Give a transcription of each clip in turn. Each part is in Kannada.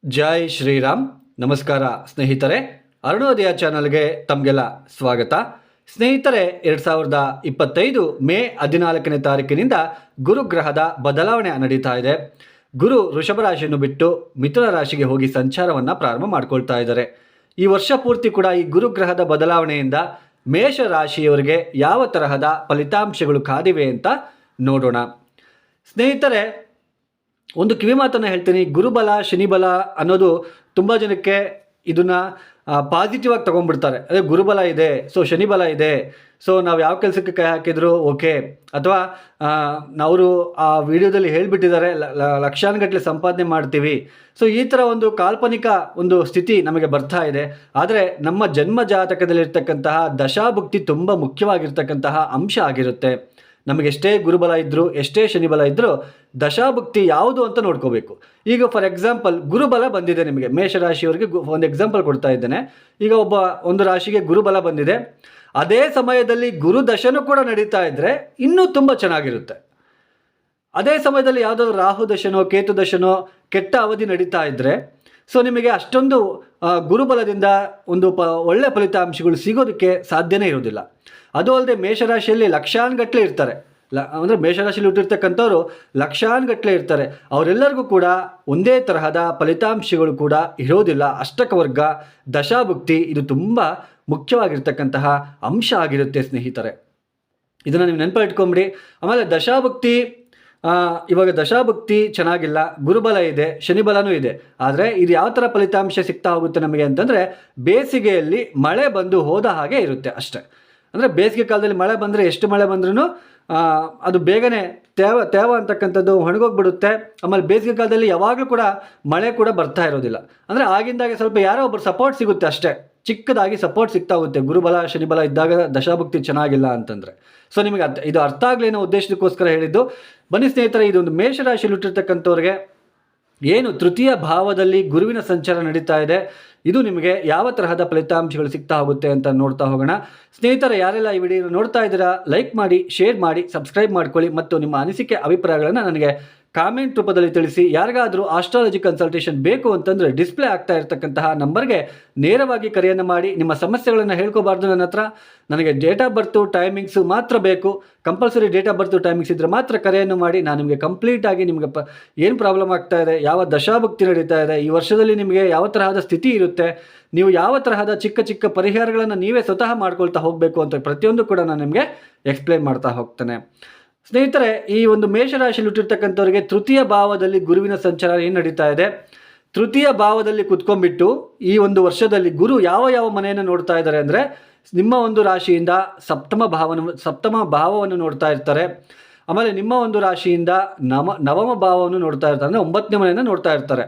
ಜೈ ಶ್ರೀರಾಮ್. ನಮಸ್ಕಾರ ಸ್ನೇಹಿತರೆ, ಅರುಣೋದಯ ಚಾನಲ್ಗೆ ತಮಗೆಲ್ಲ ಸ್ವಾಗತ. ಸ್ನೇಹಿತರೆ, 2025 ಮೇ 14ನೇ ತಾರೀಕಿನಿಂದ ಗುರುಗ್ರಹದ ಬದಲಾವಣೆ ನಡೀತಾ ಇದೆ. ಗುರು ವೃಷಭ ರಾಶಿಯನ್ನು ಬಿಟ್ಟು ಮಿಥುನ ರಾಶಿಗೆ ಹೋಗಿ ಸಂಚಾರವನ್ನು ಪ್ರಾರಂಭ ಮಾಡ್ಕೊಳ್ತಾ ಇದ್ದಾರೆ. ಈ ವರ್ಷ ಪೂರ್ತಿ ಕೂಡ ಈ ಗುರುಗ್ರಹದ ಬದಲಾವಣೆಯಿಂದ ಮೇಷ ರಾಶಿಯವರಿಗೆ ಯಾವ ತರಹದ ಫಲಿತಾಂಶಗಳು ಕಾದಿವೆ ಅಂತ ನೋಡೋಣ. ಸ್ನೇಹಿತರೆ, ಒಂದು ಕಿವಿ ಮಾತನ್ನು ಹೇಳ್ತೀನಿ. ಗುರುಬಲ ಶನಿಬಲ ಅನ್ನೋದು ತುಂಬ ಜನಕ್ಕೆ ಇದನ್ನು ಪಾಸಿಟಿವ್ ಆಗಿ ತೊಗೊಂಡ್ಬಿಡ್ತಾರೆ. ಅದೇ ಗುರುಬಲ ಇದೆ, ಸೊ ಶನಿಬಲ ಇದೆ, ಸೊ ನಾವು ಯಾವ ಕೆಲಸಕ್ಕೆ ಕೈ ಹಾಕಿದ್ರು ಓಕೆ, ಅಥವಾ ಅವರು ಆ ವಿಡಿಯೋದಲ್ಲಿ ಹೇಳಿಬಿಟ್ಟಿದ್ದಾರೆ ಲಕ್ಷಾನುಗಟ್ಟಲೆ ಸಂಪಾದನೆ ಮಾಡ್ತೀವಿ. ಸೊ ಈ ಥರ ಒಂದು ಕಾಲ್ಪನಿಕ ಒಂದು ಸ್ಥಿತಿ ನಮಗೆ ಬರ್ತಾ ಇದೆ. ಆದರೆ ನಮ್ಮ ಜನ್ಮ ಜಾತಕದಲ್ಲಿರ್ತಕ್ಕಂತಹ ದಶಾಭುಕ್ತಿ ತುಂಬ ಮುಖ್ಯವಾಗಿರ್ತಕ್ಕಂತಹ ಅಂಶ ಆಗಿರುತ್ತೆ. ನಮಗೆ ಎಷ್ಟೇ ಗುರುಬಲ ಇದ್ದರೂ ಎಷ್ಟೇ ಶನಿಬಲ ಇದ್ದರೂ ದಶಾಭುಕ್ತಿ ಯಾವುದು ಅಂತ ನೋಡ್ಕೋಬೇಕು. ಈಗ ಫಾರ್ ಎಕ್ಸಾಂಪಲ್ ಗುರುಬಲ ಬಂದಿದೆ ನಿಮಗೆ, ಮೇಷರಾಶಿಯವರಿಗೆ ಒಂದು ಎಕ್ಸಾಂಪಲ್ ಕೊಡ್ತಾ ಇದ್ದೇನೆ. ಈಗ ಒಂದು ರಾಶಿಗೆ ಗುರುಬಲ ಬಂದಿದೆ, ಅದೇ ಸಮಯದಲ್ಲಿ ಗುರು ದಶನೂ ಕೂಡ ನಡೀತಾ ಇದ್ದರೆ ಇನ್ನೂ ತುಂಬ ಚೆನ್ನಾಗಿರುತ್ತೆ. ಅದೇ ಸಮಯದಲ್ಲಿ ಯಾವುದಾದ್ರು ರಾಹು ದಶನೋ ಕೇತು ದಶನೋ ಕೆಟ್ಟ ಅವಧಿ ನಡೀತಾ ಇದ್ದರೆ ಸೊ ನಿಮಗೆ ಅಷ್ಟೊಂದು ಗುರುಬಲದಿಂದ ಒಂದು ಒಳ್ಳೆಯ ಫಲಿತಾಂಶಗಳು ಸಿಗೋದಕ್ಕೆ ಸಾಧ್ಯನೇ ಇರೋದಿಲ್ಲ. ಅದು ಅಲ್ಲದೆ ಮೇಷರಾಶಿಯಲ್ಲಿ ಲಕ್ಷಾನುಗಟ್ಟಲೆ ಇರ್ತಾರೆ. ಅಂದರೆ ಮೇಷರಾಶಿಯಲ್ಲಿ ಹುಟ್ಟಿರ್ತಕ್ಕಂಥವ್ರು ಲಕ್ಷಾನುಗಟ್ಟಲೆ ಇರ್ತಾರೆ. ಅವರೆಲ್ಲರಿಗೂ ಕೂಡ ಒಂದೇ ತರಹದ ಫಲಿತಾಂಶಗಳು ಕೂಡ ಇರೋದಿಲ್ಲ. ಅಷ್ಟಕವರ್ಗ ದಶಾಭುಕ್ತಿ ಇದು ತುಂಬ ಮುಖ್ಯವಾಗಿರ್ತಕ್ಕಂತಹ ಅಂಶ ಆಗಿರುತ್ತೆ ಸ್ನೇಹಿತರೆ. ಇದನ್ನು ನೀವು ನೆನಪು ಇಟ್ಕೊಂಬಿಡಿ. ಆಮೇಲೆ ಇವಾಗ ದಶಾಭುಕ್ತಿ ಚೆನ್ನಾಗಿಲ್ಲ, ಗುರುಬಲ ಇದೆ, ಶನಿಬಲನೂ ಇದೆ. ಆದರೆ ಇದು ಯಾವ ಥರ ಫಲಿತಾಂಶ ಸಿಗ್ತಾ ಹೋಗುತ್ತೆ ನಮಗೆ ಅಂತಂದರೆ, ಬೇಸಿಗೆಯಲ್ಲಿ ಮಳೆ ಬಂದು ಹೋದ ಹಾಗೆ ಇರುತ್ತೆ ಅಷ್ಟೇ. ಅಂದರೆ ಬೇಸಿಗೆ ಕಾಲದಲ್ಲಿ ಮಳೆ ಬಂದರೆ ಎಷ್ಟು ಮಳೆ ಬಂದ್ರೂ ಅದು ಬೇಗನೆ ತೇವ ಅಂತಕ್ಕಂಥದ್ದು ಒಣಗೋಗ್ಬಿಡುತ್ತೆ. ಆಮೇಲೆ ಬೇಸಿಗೆ ಕಾಲದಲ್ಲಿ ಯಾವಾಗಲೂ ಕೂಡ ಮಳೆ ಕೂಡ ಬರ್ತಾ ಇರೋದಿಲ್ಲ. ಅಂದರೆ ಆಗಿಂದಾಗೆ ಸ್ವಲ್ಪ ಯಾರೋ ಒಬ್ಬರು ಸಪೋರ್ಟ್ ಸಿಗುತ್ತೆ ಅಷ್ಟೇ, ಚಿಕ್ಕದಾಗಿ ಸಪೋರ್ಟ್ ಸಿಗ್ತಾ ಹೋಗುತ್ತೆ ಗುರುಬಲ ಶನಿಬಲ ಇದ್ದಾಗ ದಶಾಭುಕ್ತಿ ಚೆನ್ನಾಗಿಲ್ಲ ಅಂತಂದರೆ. ಸೊ ನಿಮಗೆ ಇದು ಅರ್ಥ ಆಗಲಿ ಅನ್ನೋ ಉದ್ದೇಶಕ್ಕೋಸ್ಕರ ಹೇಳಿದ್ದು. ಬನ್ನಿ ಸ್ನೇಹಿತರೆ, ಇದೊಂದು ಮೇಷರಾಶಿಯಲ್ಲಿ ಹುಟ್ಟಿರ್ತಕ್ಕಂಥವ್ರಿಗೆ ಏನು ತೃತೀಯ ಭಾವದಲ್ಲಿ ಗುರುವಿನ ಸಂಚಾರ ನಡೀತಾ ಇದೆ, ಇದು ನಿಮಗೆ ಯಾವ ತರಹದ ಫಲಿತಾಂಶಗಳು ಸಿಗ್ತಾ ಹೋಗುತ್ತೆ ಅಂತ ನೋಡ್ತಾ ಹೋಗೋಣ. ಸ್ನೇಹಿತರೆ, ಯಾರೆಲ್ಲ ಈ ವಿಡಿಯೋ ನೋಡ್ತಾ ಇದ್ದೀರಾ ಲೈಕ್ ಮಾಡಿ, ಶೇರ್ ಮಾಡಿ, ಸಬ್ಸ್ಕ್ರೈಬ್ ಮಾಡ್ಕೊಳ್ಳಿ ಮತ್ತು ನಿಮ್ಮ ಅನಿಸಿಕೆ ಅಭಿಪ್ರಾಯಗಳನ್ನು ನನಗೆ ಕಾಮೆಂಟ್ ರೂಪದಲ್ಲಿ ತಿಳಿಸಿ. ಯಾರಿಗಾದರೂ ಆಸ್ಟ್ರಾಲಜಿ ಕನ್ಸಲ್ಟೇಷನ್ ಬೇಕು ಅಂತಂದರೆ ಡಿಸ್ಪ್ಲೇ ಆಗ್ತಾ ಇರತಕ್ಕಂತಹ ನಂಬರ್ಗೆ ನೇರವಾಗಿ ಕರೆಯನ್ನು ಮಾಡಿ. ನಿಮ್ಮ ಸಮಸ್ಯೆಗಳನ್ನು ಹೇಳ್ಕೋಬಾರ್ದು ನನ್ನ ಹತ್ರ. ನನಗೆ ಡೇಟ್ ಆಫ್ ಬರ್ತು ಟೈಮಿಂಗ್ಸು ಮಾತ್ರ ಬೇಕು. Compulsory date of birth timings ಇದ್ದರೆ ಮಾತ್ರ ಕರೆಯನ್ನು ಮಾಡಿ. ನಾನು ನಿಮಗೆ ಕಂಪ್ಲೀಟಾಗಿ ನಿಮಗೆ ಏನು ಪ್ರಾಬ್ಲಮ್ ಆಗ್ತಾ ಇದೆ, ಯಾವ ದಶಾಭುಕ್ತಿ ನಡೀತಾ ಇದೆ, ಈ ವರ್ಷದಲ್ಲಿ ನಿಮಗೆ ಯಾವ ತರಹದ ಸ್ಥಿತಿ ಇರುತ್ತೆ, ನೀವು ಯಾವ ತರಹದ ಚಿಕ್ಕ ಚಿಕ್ಕ ಪರಿಹಾರಗಳನ್ನು ನೀವೇ ಸ್ವತಃ ಮಾಡ್ಕೊಳ್ತಾ ಹೋಗಬೇಕು ಅಂತ ಪ್ರತಿಯೊಂದು ಕೂಡ ನಾನು ನಿಮಗೆ ಎಕ್ಸ್ಪ್ಲೇನ್ ಮಾಡ್ತಾ ಹೋಗ್ತೇನೆ. ಸ್ನೇಹಿತರೆ, ಈ ಒಂದು ಮೇಷರಾಶಿಯಲ್ಲಿ ಹುಟ್ಟಿರ್ತಕ್ಕಂಥವ್ರಿಗೆ ತೃತೀಯ ಭಾವದಲ್ಲಿ ಗುರುವಿನ ಸಂಚಾರ ಏನು ನಡೀತಾ ಇದೆ, ತೃತೀಯ ಭಾವದಲ್ಲಿ ಕುತ್ಕೊಂಡ್ಬಿಟ್ಟು ಈ ಒಂದು ವರ್ಷದಲ್ಲಿ ಗುರು ಯಾವ ಮನೆಯನ್ನು ನೋಡ್ತಾ ಇದ್ದಾರೆ ಅಂದರೆ, ನಿಮ್ಮ ಒಂದು ರಾಶಿಯಿಂದ ಸಪ್ತಮ ಭಾವವನ್ನು ನೋಡ್ತಾ ಇರ್ತಾರೆ. ಆಮೇಲೆ ನಿಮ್ಮ ಒಂದು ರಾಶಿಯಿಂದ ನವಮ ಭಾವವನ್ನು ನೋಡ್ತಾ ಇರ್ತಾರೆ, ಅಂದರೆ 9ನೇ ಮನೆಯನ್ನು ನೋಡ್ತಾ ಇರ್ತಾರೆ.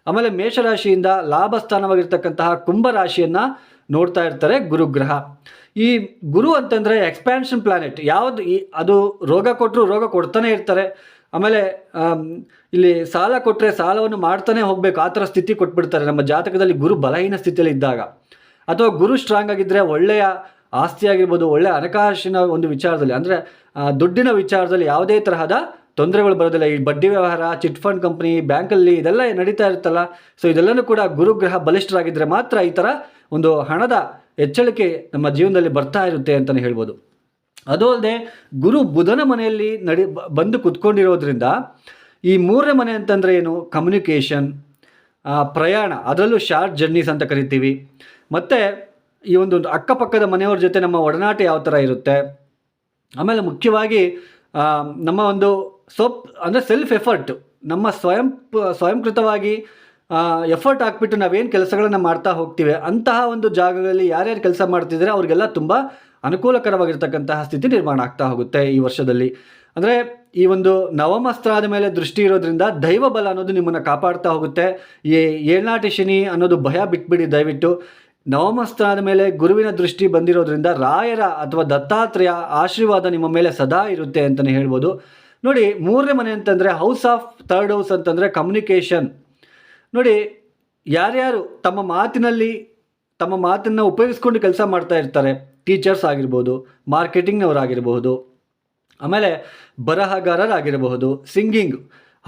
ಆಮೇಲೆ ಮೇಷರಾಶಿಯಿಂದ ಲಾಭಸ್ಥಾನವಾಗಿರ್ತಕ್ಕಂತಹ ಕುಂಭ ರಾಶಿಯನ್ನು ನೋಡ್ತಾ ಇರ್ತಾರೆ ಗುರುಗ್ರಹ. ಈ ಗುರು ಅಂತಂದರೆ ಎಕ್ಸ್ಪ್ಯಾನ್ಷನ್ ಪ್ಲಾನೆಟ್. ಅದು ರೋಗ ಕೊಟ್ಟರು ರೋಗ ಕೊಡ್ತಾನೆ ಇರ್ತಾರೆ. ಆಮೇಲೆ ಇಲ್ಲಿ ಸಾಲ ಕೊಟ್ಟರೆ ಸಾಲವನ್ನು ಮಾಡ್ತಾನೆ ಹೋಗಬೇಕು, ಆ ಥರ ಸ್ಥಿತಿ ಕೊಟ್ಬಿಡ್ತಾರೆ ನಮ್ಮ ಜಾತಕದಲ್ಲಿ ಗುರು ಬಲಹೀನ ಸ್ಥಿತಿಯಲ್ಲಿ ಇದ್ದಾಗ. ಅಥವಾ ಗುರು ಸ್ಟ್ರಾಂಗ್ ಆಗಿದ್ದರೆ ಒಳ್ಳೆಯ ಆಸ್ತಿ ಆಗಿರ್ಬೋದು, ಒಳ್ಳೆಯ ಹಣಕಾಸಿನ ಒಂದು ವಿಚಾರದಲ್ಲಿ, ಅಂದರೆ ದುಡ್ಡಿನ ವಿಚಾರದಲ್ಲಿ ಯಾವುದೇ ತರಹದ ತೊಂದರೆಗಳು ಬರೋದಿಲ್ಲ. ಈ ಬಡ್ಡಿ ವ್ಯವಹಾರ, ಚಿಟ್ ಫಂಡ್ ಕಂಪ್ನಿ, ಬ್ಯಾಂಕಲ್ಲಿ ಇದೆಲ್ಲ ನಡೀತಾ ಇರುತ್ತಲ್ಲ, ಸೊ ಇದೆಲ್ಲನೂ ಕೂಡ ಗುರುಗ್ರಹ ಬಲಿಷ್ಠರಾಗಿದ್ದರೆ ಮಾತ್ರ ಈ ಥರ ಒಂದು ಹಣದ ಎಚ್ಚರಿಕೆ ನಮ್ಮ ಜೀವನದಲ್ಲಿ ಬರ್ತಾ ಇರುತ್ತೆ ಅಂತಲೇ ಹೇಳ್ಬೋದು. ಅದು ಅಲ್ಲದೆ ಗುರು ಬುಧನ ಮನೆಯಲ್ಲಿ ಬಂದು ಕುತ್ಕೊಂಡಿರೋದ್ರಿಂದ ಈ 3ನೇ ಮನೆ ಅಂತಂದರೆ ಏನು, ಕಮ್ಯುನಿಕೇಷನ್, ಪ್ರಯಾಣ, ಅದರಲ್ಲೂ ಶಾರ್ಟ್ ಜರ್ನೀಸ್ ಅಂತ ಕರಿತೀವಿ. ಮತ್ತು ಈ ಒಂದು ಅಕ್ಕಪಕ್ಕದ ಮನೆಯವ್ರ ಜೊತೆ ನಮ್ಮ ಒಡನಾಟ ಯಾವ ಥರ ಇರುತ್ತೆ. ಆಮೇಲೆ ಮುಖ್ಯವಾಗಿ ನಮ್ಮ ಒಂದು ಅಂದರೆ ಸೆಲ್ಫ್ ಎಫರ್ಟ್, ನಮ್ಮ ಸ್ವಯಂಕೃತವಾಗಿ ಎಫರ್ಟ್ ಹಾಕ್ಬಿಟ್ಟು ನಾವೇನು ಕೆಲಸಗಳನ್ನು ಮಾಡ್ತಾ ಹೋಗ್ತೀವಿ ಅಂತಹ ಒಂದು ಜಾಗಗಳಲ್ಲಿ ಯಾರ್ಯಾರು ಕೆಲಸ ಮಾಡ್ತಿದ್ದಾರೆ ಅವ್ರಿಗೆಲ್ಲ ತುಂಬ ಅನುಕೂಲಕರವಾಗಿರ್ತಕ್ಕಂತಹ ಸ್ಥಿತಿ ನಿರ್ಮಾಣ ಆಗ್ತಾ ಹೋಗುತ್ತೆ ಈ ವರ್ಷದಲ್ಲಿ. ಅಂದರೆ ಈ ಒಂದು ನವಮ ಸ್ಥಾನದ ಮೇಲೆ ದೃಷ್ಟಿ ಇರೋದ್ರಿಂದ ದೈವ ಬಲ ಅನ್ನೋದು ನಿಮ್ಮನ್ನು ಕಾಪಾಡ್ತಾ ಹೋಗುತ್ತೆ. ಈ ಏಳ್ನಾಟಿ ಶನಿ ಅನ್ನೋದು ಭಯ ಬಿಟ್ಬಿಡಿ ದಯವಿಟ್ಟು. ನವಮ ಸ್ಥಾನದ ಮೇಲೆ ಗುರುವಿನ ದೃಷ್ಟಿ ಬಂದಿರೋದ್ರಿಂದ ರಾಯರ ಅಥವಾ ದತ್ತಾತ್ರೇಯ ಆಶೀರ್ವಾದ ನಿಮ್ಮ ಮೇಲೆ ಸದಾ ಇರುತ್ತೆ ಅಂತಲೇ ಹೇಳ್ಬೋದು. ನೋಡಿ, 3ನೇ ಮನೆ ಅಂತಂದರೆ ಹೌಸ್ ಆಫ್ ಥರ್ಡ್ ಹೌಸ್ ಅಂತಂದರೆ ಕಮ್ಯುನಿಕೇಷನ್. ನೋಡಿ, ಯಾರ್ಯಾರು ತಮ್ಮ ಮಾತನ್ನು ಉಪಯೋಗಿಸ್ಕೊಂಡು ಕೆಲಸ ಮಾಡ್ತಾ ಇರ್ತಾರೆ, ಟೀಚರ್ಸ್ ಆಗಿರ್ಬೋದು, ಮಾರ್ಕೆಟಿಂಗ್ನವರಾಗಿರ್ಬೋದು, ಆಮೇಲೆ ಬರಹಗಾರರಾಗಿರಬಹುದು, ಸಿಂಗಿಂಗ್,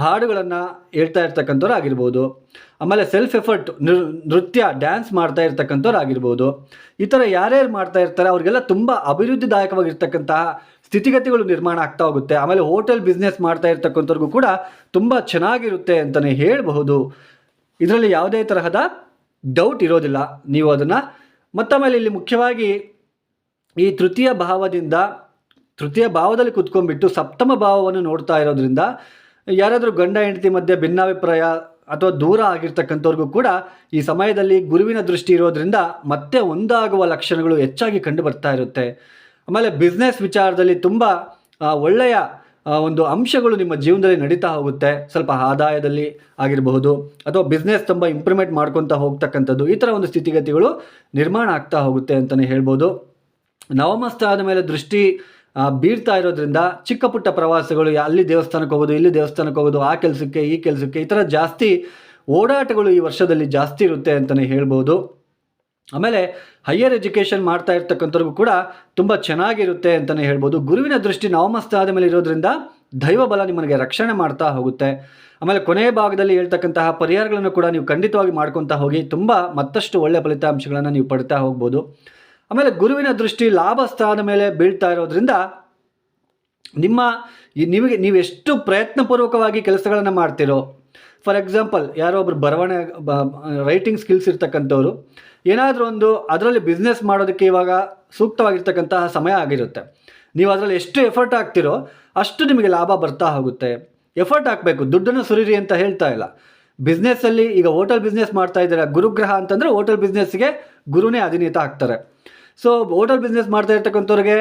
ಹಾಡುಗಳನ್ನು ಹೇಳ್ತಾ ಇರ್ತಕ್ಕಂಥವ್ರು ಆಗಿರ್ಬೋದು, ಆಮೇಲೆ ಸೆಲ್ಫ್ ಎಫರ್ಟ್ ನೃತ್ಯ ಡ್ಯಾನ್ಸ್ ಮಾಡ್ತಾ ಇರ್ತಕ್ಕಂಥವ್ರು ಆಗಿರ್ಬೋದು. ಈ ಥರ ಯಾರ್ಯಾರು ಮಾಡ್ತಾ ಇರ್ತಾರೆ ಅವ್ರಿಗೆಲ್ಲ ತುಂಬ ಅಭಿವೃದ್ಧಿದಾಯಕವಾಗಿರ್ತಕ್ಕಂತಹ ಸ್ಥಿತಿಗತಿಗಳು ನಿರ್ಮಾಣ ಆಗ್ತಾ ಹೋಗುತ್ತೆ. ಆಮೇಲೆ ಹೋಟೆಲ್ ಬಿಸ್ನೆಸ್ ಮಾಡ್ತಾ ಇರ್ತಕ್ಕಂಥವ್ರಿಗೂ ಕೂಡ ತುಂಬ ಚೆನ್ನಾಗಿರುತ್ತೆ ಅಂತಲೇ ಹೇಳಬಹುದು. ಇದರಲ್ಲಿ ಯಾವುದೇ ತರಹದ ಡೌಟ್ ಇರೋದಿಲ್ಲ. ನೀವು ಅದನ್ನು ಮತ್ತಮೇಲೆ ಇಲ್ಲಿ ಮುಖ್ಯವಾಗಿ ಈ ತೃತೀಯ ಭಾವದಲ್ಲಿ ಕುತ್ಕೊಂಡ್ಬಿಟ್ಟು ಸಪ್ತಮ ಭಾವವನ್ನು ನೋಡ್ತಾ ಇರೋದ್ರಿಂದ ಯಾರಾದರೂ ಗಂಡ ಹೆಂಡತಿ ಮಧ್ಯೆ ಭಿನ್ನಾಭಿಪ್ರಾಯ ಅಥವಾ ದೂರ ಆಗಿರ್ತಕ್ಕಂಥವ್ರಿಗೂ ಕೂಡ ಈ ಸಮಯದಲ್ಲಿ ಗುರುವಿನ ದೃಷ್ಟಿ ಇರೋದ್ರಿಂದ ಮತ್ತೆ ಒಂದಾಗುವ ಲಕ್ಷಣಗಳು ಹೆಚ್ಚಾಗಿ ಕಂಡು ಬರ್ತಾ ಇರುತ್ತೆ. ಆಮೇಲೆ ಬಿಸ್ನೆಸ್ ವಿಚಾರದಲ್ಲಿ ತುಂಬ ಒಳ್ಳೆಯ ಒಂದು ಅಂಶಗಳು ನಿಮ್ಮ ಜೀವನದಲ್ಲಿ ನಡೀತಾ ಹೋಗುತ್ತೆ. ಸ್ವಲ್ಪ ಆದಾಯದಲ್ಲಿ ಆಗಿರಬಹುದು ಅಥವಾ ಬಿಸ್ನೆಸ್ ತುಂಬ ಇಂಪ್ರೂವ್ಮೆಂಟ್ ಮಾಡ್ಕೊತಾ ಹೋಗ್ತಕ್ಕಂಥದ್ದು, ಈ ಥರ ಒಂದು ಸ್ಥಿತಿಗತಿಗಳು ನಿರ್ಮಾಣ ಆಗ್ತಾ ಹೋಗುತ್ತೆ ಅಂತಲೇ ಹೇಳ್ಬೋದು. ನವಮ ಸ್ಥಾನದ ಮೇಲೆ ದೃಷ್ಟಿ ಬೀಳ್ತಾ ಇರೋದ್ರಿಂದ ಚಿಕ್ಕ ಪುಟ್ಟ ಪ್ರವಾಸಗಳು, ಅಲ್ಲಿ ದೇವಸ್ಥಾನಕ್ಕೆ ಹೋಗೋದು, ಇಲ್ಲಿ ದೇವಸ್ಥಾನಕ್ಕೆ ಹೋಗೋದು, ಆ ಕೆಲಸಕ್ಕೆ ಈ ಕೆಲಸಕ್ಕೆ, ಈ ಥರ ಜಾಸ್ತಿ ಓಡಾಟಗಳು ಈ ವರ್ಷದಲ್ಲಿ ಜಾಸ್ತಿ ಇರುತ್ತೆ ಅಂತಲೇ ಹೇಳ್ಬೋದು. ಆಮೇಲೆ ಹೈಯರ್ ಎಜುಕೇಷನ್ ಮಾಡ್ತಾ ಇರ್ತಕ್ಕಂಥವ್ರಿಗೂ ಕೂಡ ತುಂಬ ಚೆನ್ನಾಗಿರುತ್ತೆ ಅಂತಲೇ ಹೇಳ್ಬೋದು. ಗುರುವಿನ ದೃಷ್ಟಿ ನವಮ ಸ್ಥಾನದ ಮೇಲೆ ಇರೋದ್ರಿಂದ ದೈವ ಬಲ ನಿಮಗೆ ರಕ್ಷಣೆ ಮಾಡ್ತಾ ಹೋಗುತ್ತೆ. ಆಮೇಲೆ ಕೊನೆಯ ಭಾಗದಲ್ಲಿ ಹೇಳ್ತಕ್ಕಂತಹ ಪರಿಹಾರಗಳನ್ನು ಕೂಡ ನೀವು ಖಂಡಿತವಾಗಿ ಮಾಡ್ಕೊತಾ ಹೋಗಿ ಮತ್ತಷ್ಟು ಒಳ್ಳೆಯ ಫಲಿತಾಂಶಗಳನ್ನು ನೀವು ಪಡ್ತಾ ಹೋಗ್ಬೋದು. ಆಮೇಲೆ ಗುರುವಿನ ದೃಷ್ಟಿ ಲಾಭ ಸ್ಥಾನದ ಮೇಲೆ ಬೀಳ್ತಾ ಇರೋದ್ರಿಂದ ನೀವೆಷ್ಟು ಪ್ರಯತ್ನಪೂರ್ವಕವಾಗಿ ಕೆಲಸಗಳನ್ನು ಮಾಡ್ತಿರೋ, ಫಾರ್ ಎಕ್ಸಾಂಪಲ್ ಯಾರೋ ಒಬ್ರು ರೈಟಿಂಗ್ ಸ್ಕಿಲ್ಸ್ ಇರ್ತಕ್ಕಂಥವ್ರು ಏನಾದರೂ ಒಂದು ಅದರಲ್ಲಿ ಬಿಸ್ನೆಸ್ ಮಾಡೋದಕ್ಕೆ ಇವಾಗ ಸೂಕ್ತವಾಗಿರ್ತಕ್ಕಂತಹ ಸಮಯ ಆಗಿರುತ್ತೆ. ನೀವು ಅದರಲ್ಲಿ ಎಷ್ಟು ಎಫರ್ಟ್ ಹಾಕ್ತಿರೋ ಅಷ್ಟು ನಿಮಗೆ ಲಾಭ ಬರ್ತಾ ಹೋಗುತ್ತೆ. ಎಫರ್ಟ್ ಹಾಕಬೇಕು, ದುಡ್ಡನ್ನು ಸುರಿರಿ ಅಂತ ಹೇಳ್ತಾ ಇಲ್ಲ. ಬಿಸ್ನೆಸ್ಸಲ್ಲಿ ಈಗ ಹೋಟೆಲ್ ಬಿಸ್ನೆಸ್ ಮಾಡ್ತಾ ಇದ್ದಾರೆ, ಗುರುಗ್ರಹ ಅಂತಂದರೆ ಹೋಟೆಲ್ ಬಿಸ್ನೆಸ್ಗೆ ಗುರುನೇ ಅಧಿನೇತ ಆಗ್ತಾರೆ. ಸೊ ಹೋಟೆಲ್ ಬಿಸ್ನೆಸ್ ಮಾಡ್ತಾ ಇರ್ತಕ್ಕಂಥವ್ರಿಗೆ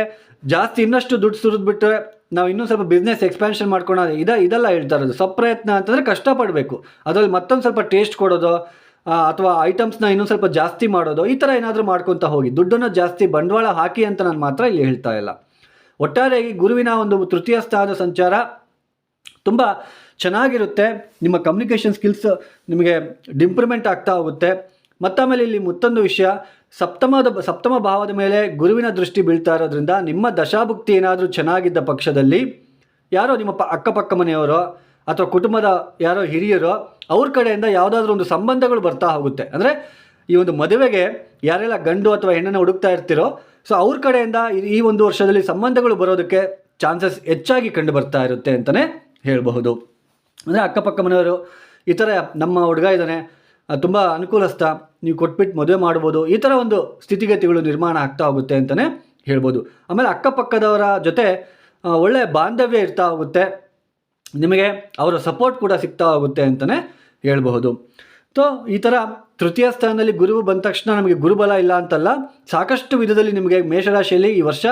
ಜಾಸ್ತಿ ಇನ್ನಷ್ಟು ದುಡ್ಡು ಸುರಿದ್ಬಿಟ್ರೆ ನಾವು ಇನ್ನೂ ಸ್ವಲ್ಪ ಬಿಸ್ನೆಸ್ ಎಕ್ಸ್ಪ್ಯಾನ್ಷನ್ ಮಾಡ್ಕೊಳ್ಳೋದು ಇದೆಲ್ಲ ಹೇಳ್ತಾ ಇರೋದು. ಸ್ವಪ್ರಯತ್ನ ಅಂತಂದರೆ ಕಷ್ಟಪಡಬೇಕು, ಅದರಲ್ಲಿ ಮತ್ತೊಂದು ಸ್ವಲ್ಪ ಟೇಸ್ಟ್ ಕೊಡೋದು ಅಥವಾ ಐಟಮ್ಸ್ನ ಇನ್ನೂ ಸ್ವಲ್ಪ ಜಾಸ್ತಿ ಮಾಡೋದು, ಈ ಥರ ಏನಾದರೂ ಮಾಡ್ಕೊತಾ ಹೋಗಿ, ದುಡ್ಡನ್ನು ಜಾಸ್ತಿ ಬಂಡವಾಳ ಹಾಕಿ ಅಂತ ನಾನು ಮಾತ್ರ ಇಲ್ಲಿ ಹೇಳ್ತಾ ಇಲ್ಲ. ಒಟ್ಟಾರೆಯಾಗಿ ಗುರುವಿನ ಒಂದು ತೃತೀಯ ಸ್ಥಾನದ ಸಂಚಾರ ತುಂಬ ಚೆನ್ನಾಗಿರುತ್ತೆ. ನಿಮ್ಮ ಕಮ್ಯುನಿಕೇಷನ್ ಸ್ಕಿಲ್ಸ್ ನಿಮಗೆ ಇಂಪ್ರೂವ್ಮೆಂಟ್ ಆಗ್ತಾ ಹೋಗುತ್ತೆ. ಮತ್ತಾಮೇಲೆ ಇಲ್ಲಿ ಮತ್ತೊಂದು ವಿಷಯ, ಸಪ್ತಮ ಭಾವದ ಮೇಲೆ ಗುರುವಿನ ದೃಷ್ಟಿ ಬೀಳ್ತಾ ಇರೋದ್ರಿಂದ ನಿಮ್ಮ ದಶಾಭುಕ್ತಿ ಏನಾದರೂ ಚೆನ್ನಾಗಿದ್ದ ಪಕ್ಷದಲ್ಲಿ ಯಾರೋ ನಿಮ್ಮ ಅಕ್ಕಪಕ್ಕ ಮನೆಯವರೋ ಅಥವಾ ಕುಟುಂಬದ ಯಾರೋ ಹಿರಿಯರೋ ಅವ್ರ ಕಡೆಯಿಂದ ಯಾವುದಾದ್ರೂ ಒಂದು ಸಂಬಂಧಗಳು ಬರ್ತಾ ಹೋಗುತ್ತೆ. ಅಂದರೆ ಈ ಒಂದು ಮದುವೆಗೆ ಯಾರೆಲ್ಲ ಗಂಡು ಅಥವಾ ಹೆಣ್ಣನ್ನು ಹುಡುಕ್ತಾ ಇರ್ತಿರೋ, ಸೊ ಅವ್ರ ಕಡೆಯಿಂದ ಈ ಒಂದು ವರ್ಷದಲ್ಲಿ ಸಂಬಂಧಗಳು ಬರೋದಕ್ಕೆ ಚಾನ್ಸಸ್ ಹೆಚ್ಚಾಗಿ ಕಂಡು ಬರ್ತಾ ಇರುತ್ತೆ ಅಂತಲೇ ಹೇಳಬಹುದು. ಅಂದರೆ ಅಕ್ಕಪಕ್ಕ ಮನೆಯವರು ಈ ಥರ ನಮ್ಮ ಹುಡುಗ ಇದ್ದಾನೆ, ತುಂಬ ಅನುಕೂಲಸ್ಥ, ನೀವು ಕೊಟ್ಬಿಟ್ಟು ಮದುವೆ ಮಾಡ್ಬೋದು, ಈ ಥರ ಒಂದು ಸ್ಥಿತಿಗತಿಗಳು ನಿರ್ಮಾಣ ಆಗ್ತಾ ಹೋಗುತ್ತೆ ಅಂತಲೇ ಹೇಳ್ಬೋದು. ಆಮೇಲೆ ಅಕ್ಕಪಕ್ಕದವರ ಜೊತೆ ಒಳ್ಳೆಯ ಬಾಂಧವ್ಯ ಇರ್ತಾ ಹೋಗುತ್ತೆ, ನಿಮಗೆ ಅವರ ಸಪೋರ್ಟ್ ಕೂಡ ಸಿಗ್ತಾ ಹೋಗುತ್ತೆ ಅಂತಲೇ ಹೇಳ್ಬಹುದು. ಸೊ ಈ ಥರ ತೃತೀಯ ಸ್ಥಾನದಲ್ಲಿ ಗುರು ಬಂದ ತಕ್ಷಣ ನಮಗೆ ಗುರುಬಲ ಇಲ್ಲ ಅಂತಲ್ಲ, ಸಾಕಷ್ಟು ವಿಧದಲ್ಲಿ ನಿಮಗೆ ಮೇಷರಾಶಿಯಲ್ಲಿ ಈ ವರ್ಷ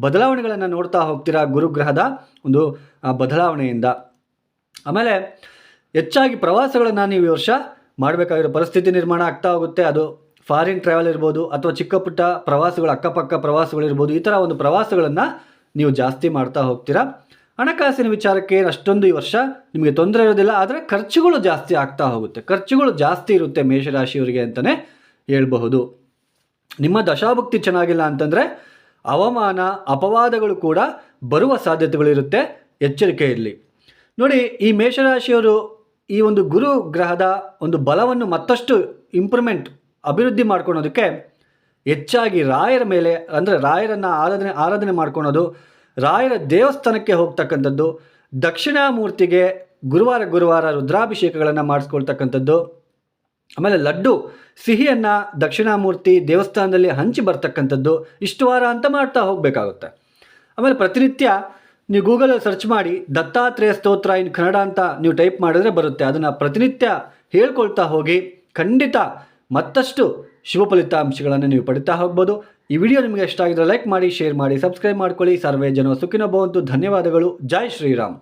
ಬದಲಾವಣೆಗಳನ್ನು ನೋಡ್ತಾ ಹೋಗ್ತೀರಾ ಗುರುಗ್ರಹದ ಒಂದು ಬದಲಾವಣೆಯಿಂದ. ಆಮೇಲೆ ಹೆಚ್ಚಾಗಿ ಪ್ರವಾಸಗಳನ್ನು ನೀವು ಈ ವರ್ಷ ಮಾಡಬೇಕಾಗಿರೋ ಪರಿಸ್ಥಿತಿ ನಿರ್ಮಾಣ ಆಗ್ತಾ ಹೋಗುತ್ತೆ. ಅದು ಫಾರಿನ್ ಟ್ರಾವೆಲ್ ಇರ್ಬೋದು ಅಥವಾ ಚಿಕ್ಕ ಪುಟ್ಟ ಪ್ರವಾಸಗಳು, ಅಕ್ಕಪಕ್ಕ ಪ್ರವಾಸಗಳಿರ್ಬೋದು, ಈ ಥರ ಒಂದು ಪ್ರವಾಸಗಳನ್ನು ನೀವು ಜಾಸ್ತಿ ಮಾಡ್ತಾ ಹೋಗ್ತೀರಾ. ಹಣಕಾಸಿನ ವಿಚಾರಕ್ಕೆ ಅಷ್ಟೊಂದು ಈ ವರ್ಷ ನಿಮಗೆ ತೊಂದರೆ ಇರೋದಿಲ್ಲ, ಆದರೆ ಖರ್ಚುಗಳು ಜಾಸ್ತಿ ಆಗ್ತಾ ಹೋಗುತ್ತೆ. ಖರ್ಚುಗಳು ಜಾಸ್ತಿ ಇರುತ್ತೆ ಮೇಷರಾಶಿಯವರಿಗೆ ಅಂತಲೇ ಹೇಳಬಹುದು. ನಿಮ್ಮ ದಶಾಭುಕ್ತಿ ಚೆನ್ನಾಗಿಲ್ಲ ಅಂತಂದರೆ ಅವಮಾನ ಅಪವಾದಗಳು ಕೂಡ ಬರುವ ಸಾಧ್ಯತೆಗಳಿರುತ್ತೆ, ಎಚ್ಚರಿಕೆ ಇರಲಿ. ನೋಡಿ, ಈ ಮೇಷರಾಶಿಯವರು ಈ ಒಂದು ಗುರು ಗ್ರಹದ ಒಂದು ಬಲವನ್ನು ಮತ್ತಷ್ಟು ಅಭಿವೃದ್ಧಿ ಮಾಡ್ಕೊಳೋದಕ್ಕೆ ಹೆಚ್ಚಾಗಿ ರಾಯರ ಮೇಲೆ, ಅಂದರೆ ರಾಯರನ್ನು ಆರಾಧನೆ ಮಾಡ್ಕೊಳೋದು, ರಾಯರ ದೇವಸ್ಥಾನಕ್ಕೆ ಹೋಗ್ತಕ್ಕಂಥದ್ದು, ದಕ್ಷಿಣಾಮೂರ್ತಿಗೆ ಗುರುವಾರ ರುದ್ರಾಭಿಷೇಕಗಳನ್ನು ಮಾಡಿಸ್ಕೊಳ್ತಕ್ಕಂಥದ್ದು, ಆಮೇಲೆ ಲಡ್ಡು ಸಿಹಿಯನ್ನು ದಕ್ಷಿಣಾಮೂರ್ತಿ ದೇವಸ್ಥಾನದಲ್ಲಿ ಹಂಚಿ ಬರ್ತಕ್ಕಂಥದ್ದು, ಇಷ್ಟು ವಾರ ಅಂತ ಮಾಡ್ತಾ ಹೋಗಬೇಕಾಗುತ್ತೆ. ಆಮೇಲೆ ಪ್ರತಿನಿತ್ಯ ನೀವು ಗೂಗಲಲ್ಲಿ ಸರ್ಚ್ ಮಾಡಿ ದತ್ತಾತ್ರೇಯ ಸ್ತೋತ್ರ ಇನ್ ಕನ್ನಡ ಅಂತ ನೀವು ಟೈಪ್ ಮಾಡಿದ್ರೆ ಬರುತ್ತೆ. ಅದನ್ನು ಪ್ರತಿನಿತ್ಯ ಹೇಳ್ಕೊಳ್ತಾ ಹೋಗಿ ಖಂಡಿತ ಮತ್ತಷ್ಟು ಶುಭ ಫಲಿತಾಂಶಗಳನ್ನು ನೀವು ಪಡಿತಾ ಹೋಗ್ಬೋದು. ಈ ವಿಡಿಯೋ ನಿಮಗೆ ಇಷ್ಟ ಆಗಿದ್ರೆ ಲೈಕ್ ಮಾಡಿ, ಶೇರ್ ಮಾಡಿ, ಸಬ್ಸ್ಕ್ರೈಬ್ ಮಾಡ್ಕೊಳ್ಳಿ. ಸರ್ವೇ ಜನ ಸುಖಿನೋ ಭವಂತು. ಧನ್ಯವಾದಗಳು. ಜೈ ಶ್ರೀರಾಮ್.